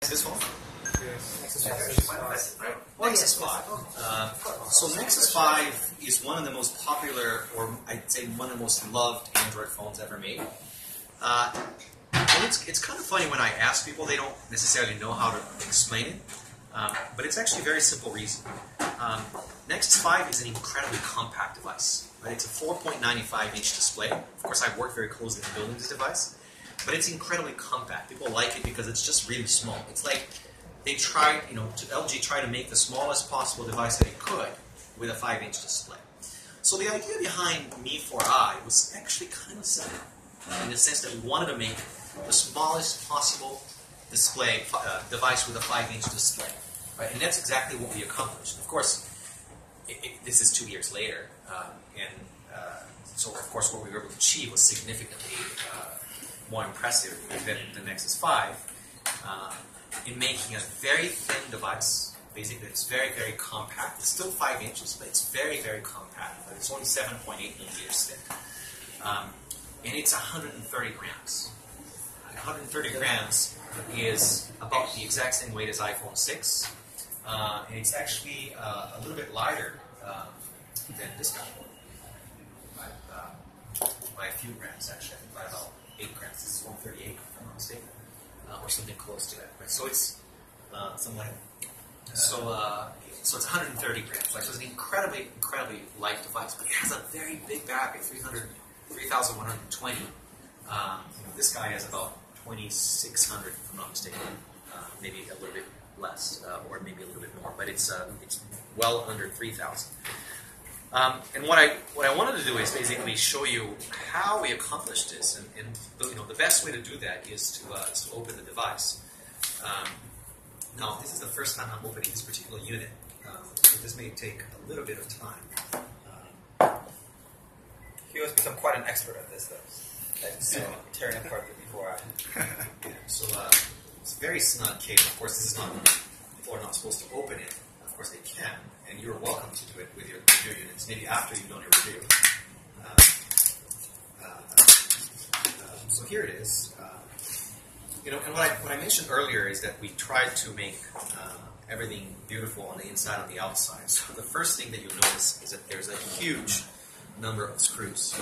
This one? Yes. Nexus 5. So Nexus 5 is one of the most popular, or I'd say one of the most loved Android phones ever made. And it's kind of funny when I ask people, they don't necessarily know how to explain it. But it's actually a very simple reason. Nexus 5 is an incredibly compact device. Right? It's a 4.95-inch display. Of course, I've worked very closely in building this device. But it's incredibly compact. People like it because it's just really small. It's like they tried, LG tried to make the smallest possible device that it could with a 5-inch display. So the idea behind Mi 4i was actually kind of simple, in the sense that we wanted to make the smallest possible display device with a 5-inch display, right? And that's exactly what we accomplished. Of course, this is 2 years later, so of course what we were able to achieve was significantly more impressive than the Nexus 5 in making a very thin device. Basically, it's very, very compact. It's still 5 inches, but it's very, very compact. It's only 7.8 millimeters thick. And it's 130 grams. 130 grams is about the exact same weight as iPhone 6. And it's actually a little bit lighter than this guy. By a few grams, actually. I think by about 8 grams. This is 138, if I'm not mistaken. Or something close to that. Right? So it's something like that. So it's 130 grams. Right? So it's an incredibly, incredibly light device, but it has a very big battery, 3,120. This guy has about 2,600, if I'm not mistaken. Maybe a little bit less, or maybe a little bit more, but it's well under 3,000. And what I wanted to do is basically show you how we accomplished this, and the best way to do that is to open the device. Now, this is the first time I'm opening this particular unit, so this may take a little bit of time. Hugo's become quite an expert at this, though. So tearing apart the before I. Yeah, so it's a very snug case. Of course, this is not. People are not supposed to open it. Of course, they can, and you're welcome to do it with your units. Maybe after you've done your review. So here it is. And what I mentioned earlier is that we tried to make everything beautiful on the inside and the outside. So the first thing that you'll notice is that there's a huge number of screws.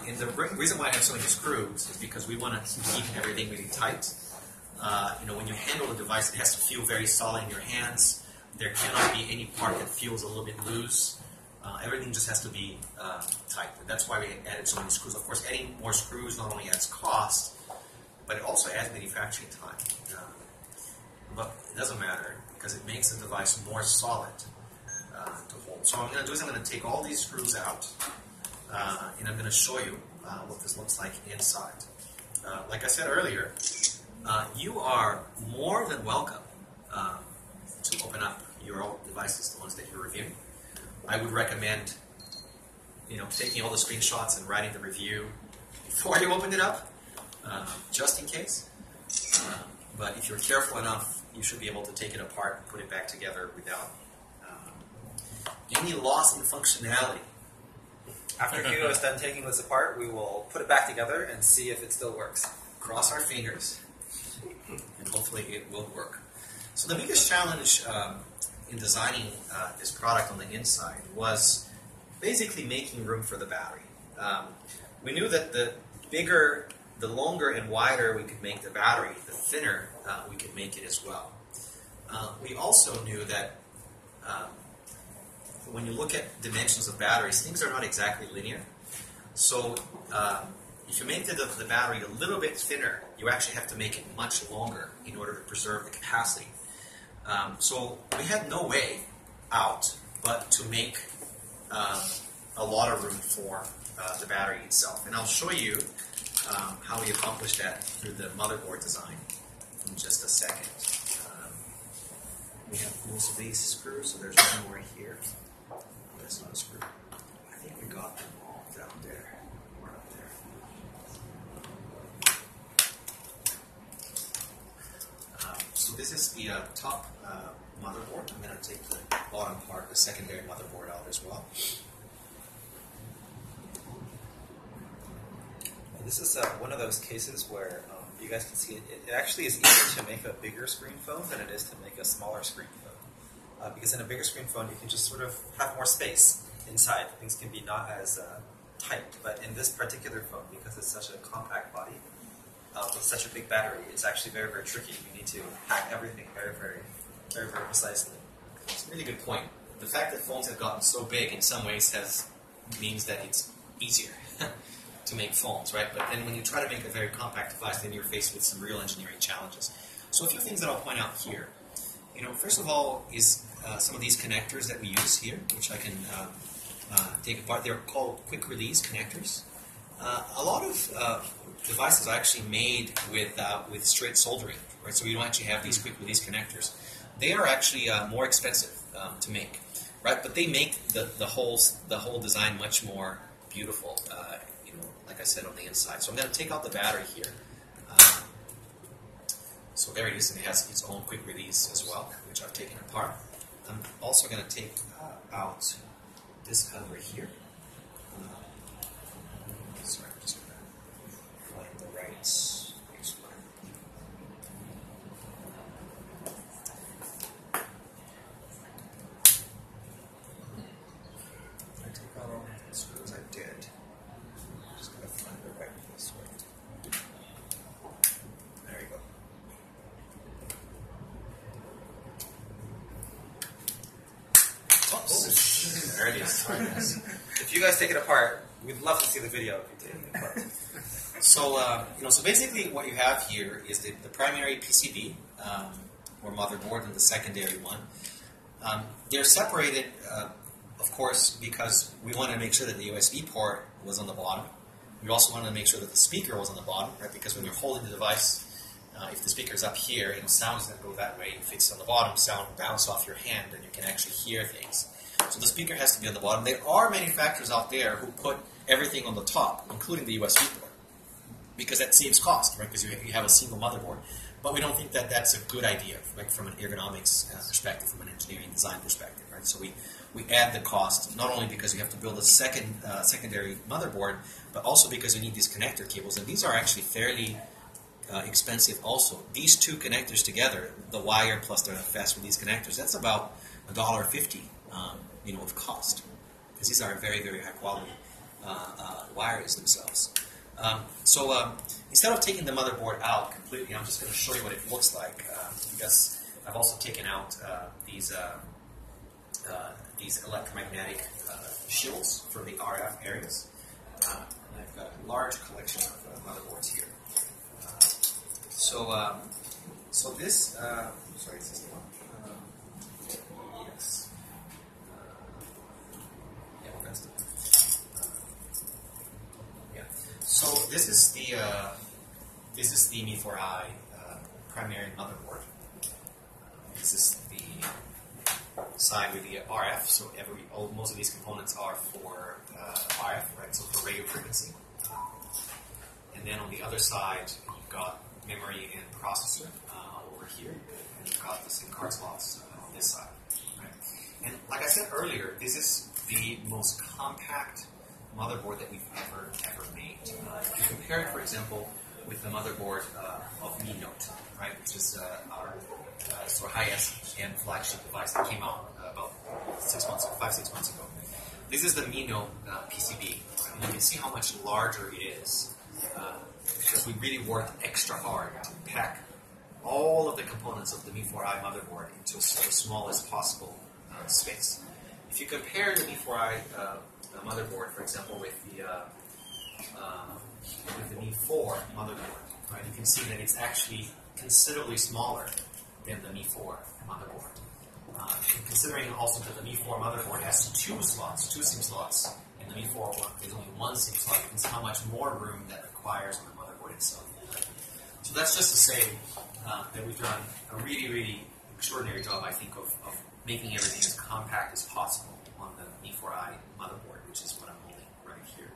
And the reason why I have so many screws is because we want to keep everything really tight. When you handle the device, it has to feel very solid in your hands. There cannot be any part that feels a little bit loose. Everything just has to be tight. And that's why we added so many screws. Of course, adding more screws not only adds cost, but it also adds manufacturing time. But it doesn't matter, because it makes the device more solid to hold. So what I'm going to do is I'm going to take all these screws out, and I'm going to show you what this looks like inside. Like I said earlier, you are more than welcome to open up your own devices, the ones that you're reviewing. I would recommend, taking all the screenshots and writing the review before you open it up, just in case. But if you're careful enough, you should be able to take it apart and put it back together without any loss in functionality. After Hugo is done taking this apart, we will put it back together and see if it still works. Cross our fingers, and hopefully it will work. So the biggest challenge in designing this product on the inside was basically making room for the battery. We knew that the longer and wider we could make the battery, the thinner we could make it as well. We also knew that when you look at dimensions of batteries, things are not exactly linear. So if you make the battery a little bit thinner, you actually have to make it much longer in order to preserve the capacity. So we had no way out but to make a lot of room for the battery itself. And I'll show you how we accomplished that through the motherboard design in just a second. We have most of these screws, so there's one more here. Oh, that's not a screw. I think we got them all down there. Or up there. So this is the top motherboard. I'm going to take the bottom part, the secondary motherboard, out as well. This is one of those cases where you guys can see it. It actually is easier to make a bigger screen phone than it is to make a smaller screen phone. Because in a bigger screen phone, you can just sort of have more space inside. Things can be not as tight. But in this particular phone, because it's such a compact body with such a big battery, it's actually very, very tricky. You need to pack everything very, very, very, very precisely. It's a really good point. The fact that phones have gotten so big in some ways means that it's easier to make phones, right? But then when you try to make a very compact device, then you're faced with some real engineering challenges. So a few things that I'll point out here. First of all is some of these connectors that we use here, which I can take apart. They're called quick release connectors. A lot of devices are actually made with straight soldering, right? So you don't actually have these quick release connectors. They are actually more expensive to make, right? But they make the whole design much more beautiful. Like I said, on the inside. So I'm going to take out the battery here. So there it is, and it has its own quick release as well, which I've taken apart. I'm also going to take out this cover here. Sorry, I'm just going to line the right place for it. I take out all the screws I did. I'm just going to find the right place for it. There you go. There it is. If you guys take it apart, we'd love to see the video if you take it apart. So basically what you have here is the primary PCB, or motherboard, and the secondary one. They're separated, of course, because we want to make sure that the USB port was on the bottom. We also wanted to make sure that the speaker was on the bottom, right? Because when you're holding the device, if the speaker is up here, sound is going to go that way. If it's on the bottom, sound will bounce off your hand, and you can actually hear things. So the speaker has to be on the bottom. There are manufacturers out there who put everything on the top, including the USB port, because that saves cost, right? Because you have a single motherboard. But we don't think that that's a good idea, right? From an ergonomics perspective, from an engineering design perspective, right? So we add the cost, not only because you have to build a secondary motherboard, but also because you need these connector cables. And these are actually fairly expensive also. These two connectors together, the wire plus the fast release connectors, that's about $1.50, of cost. Because these are very, very high quality wires themselves. Instead of taking the motherboard out completely, I'm just going to show you what it looks like, because I've also taken out these electromagnetic shields for the RF areas. And I've got a large collection of motherboards here. So this, sorry, is this the one? Yes. Yeah, that's the one. Yeah. So this is the Mi 4i primary motherboard. This is the side with the RF. So most of these components are for RF, right? So for radio frequency. And then on the other side, you've got memory and processor over here, and you've got the SIM card slots on this side. Right? And like I said earlier, this is the most compact motherboard that we've ever made. If you compare it, for example, with the motherboard of Mi Note, right, which is our sort of high-end flagship device that came out about 5-6 months ago. This is the Mi Note PCB, and you can see how much larger it is. Because we really worked extra hard to pack all of the components of the Mi 4i motherboard into the smallest possible space. If you compare the Mi 4i motherboard, for example, with the Mi 4 motherboard, right, you can see that it's actually considerably smaller than the Mi 4 motherboard. Considering also that the Mi 4 motherboard has two SIM slots, and the Mi 4 one is only one SIM slot, you can see how much more room that requires on the motherboard itself. So that's just to say that we've done a really, really extraordinary job, I think, of making everything as compact as possible on the Mi 4i motherboard, which is what I'm holding right here.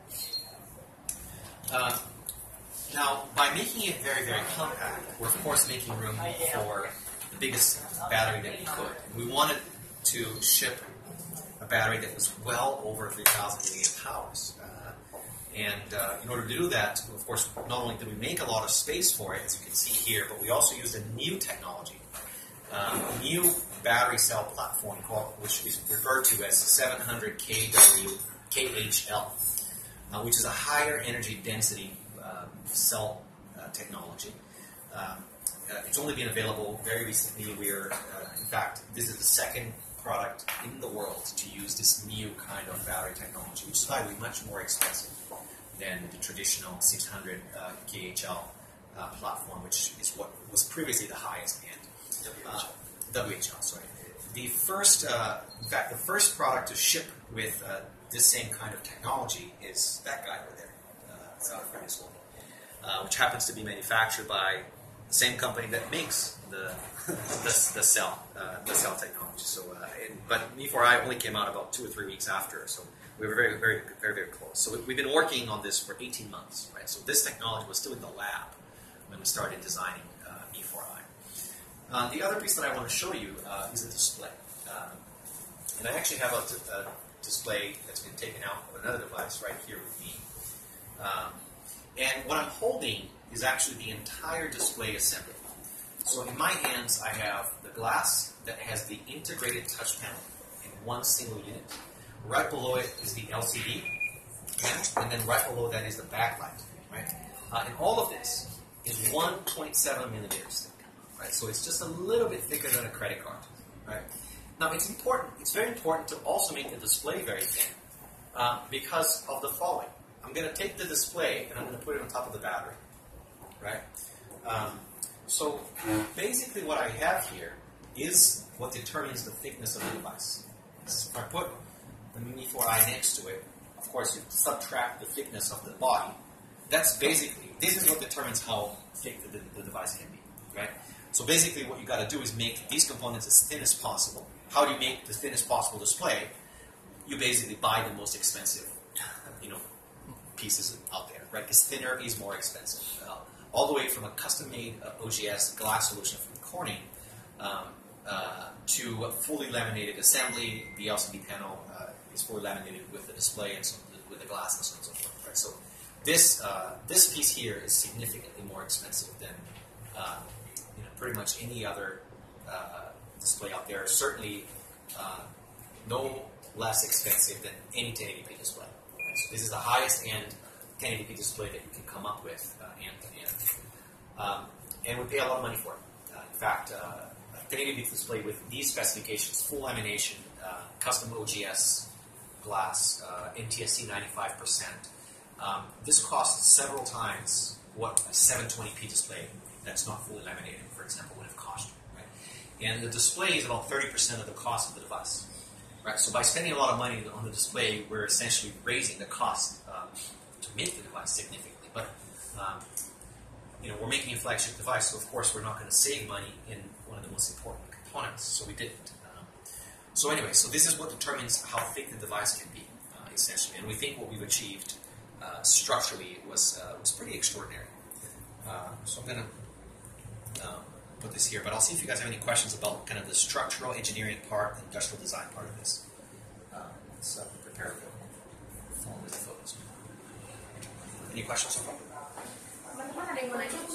Now, by making it very, very compact, we're of course making room for the biggest battery that we could. We wanted to ship a battery that was well over 3,000 milliamp hours. And in order to do that, of course, not only did we make a lot of space for it, as you can see here, but we also used a new technology, a new battery cell platform which is referred to as 700 KHL, which is a higher energy density cell technology. It's only been available very recently. In fact, this is the second product in the world to use this new kind of battery technology, which is slightly much more expensive than the traditional 600 KHL platform, which is what was previously the highest end. WHL, sorry. The first, in fact, the first product to ship with this same kind of technology is that guy over there, which happens to be manufactured by the same company that makes the cell technology. So, but Mi4i only came out about 2 or 3 weeks after, so we were very, very, very, very close. So we've been working on this for 18 months, right? So this technology was still in the lab when we started designing Mi4i. The other piece that I want to show you is the display. And I actually have a display that's been taken out of another device right here with me. And what I'm holding is actually the entire display assembly. So in my hands, I have the glass that has the integrated touch panel in one single unit. Right below it is the LCD, and then right below that is the backlight, right? And all of this is 1.7 millimeters thick, right? So it's just a little bit thicker than a credit card, right? Now it's important, it's very important to also make the display very thin because of the following. I'm going to take the display and I'm going to put it on top of the battery, right? So basically what I have here is what determines the thickness of the device. So if I put the Mi4i next to it, of course you subtract the thickness of the body. That's basically, this is what determines how thick the device can be, right? So basically what you got to do is make these components as thin as possible. How do you make the thinnest possible display? You basically buy the most expensive, pieces out there, right? Because thinner is more expensive. All the way from a custom-made OGS glass solution from Corning to a fully laminated assembly. The LCD panel is fully laminated with the display and with the glass and so on and so forth. Right? So this piece here is significantly more expensive than pretty much any other display out there. Certainly no less expensive than any 1080p display. Right? So this is the highest end 1080p display that you can come up with and we pay a lot of money for it. In fact, a 1080p display with these specifications, full lamination, custom OGS glass, NTSC 95%, this costs several times what a 720p display that's not fully laminated, for example, would have cost you. Right? And the display is about 30% of the cost of the device. Right? So by spending a lot of money on the display, we're essentially raising the cost to make the device significantly. But we're making a flagship device, so of course we're not going to save money in one of the most important components, so we didn't. So anyway, so this is what determines how thick the device can be, essentially. And we think what we've achieved structurally was pretty extraordinary. So I'm going to put this here, but I'll see if you guys have any questions about kind of the structural engineering part, the industrial design part of this. Let's prepare the phone with the photos. Any questions so far? I'm wondering, when I get